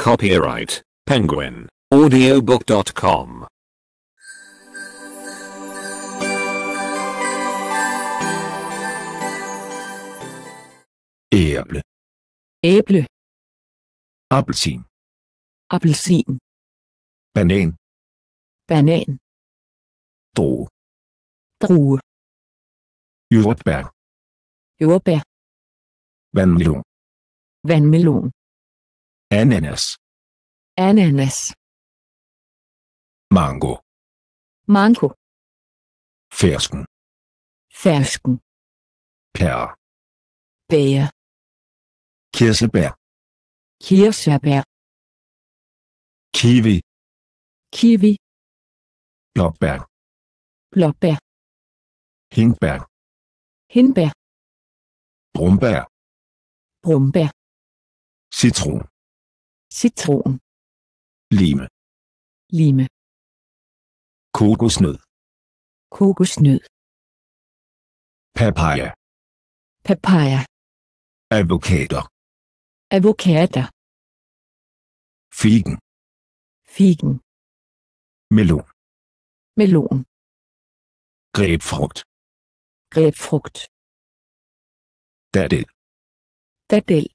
Copyright Penguin Audiobook.com. Æble. æble, Appelsin. appelsin, Banan. banan, Drue. drue, Jordbær. jordbær, Vandmelon. vandmelon, Ananas. ananas, Mango. mango, Fersken. fersken, Pære. bæger, Kirsebær. kirsebær, Kiwi. kiwi, Blåbær. blåbær, Hindbær. hindbær, Brumbær. brumbær, Citron. citron, Lime. lime, Kokosnød. kokosnød, Papaya. papaya, Avocader. avocado, Figen. figen, Melon. melon, Grapefrugt. grapefrugt, Daddel. daddel,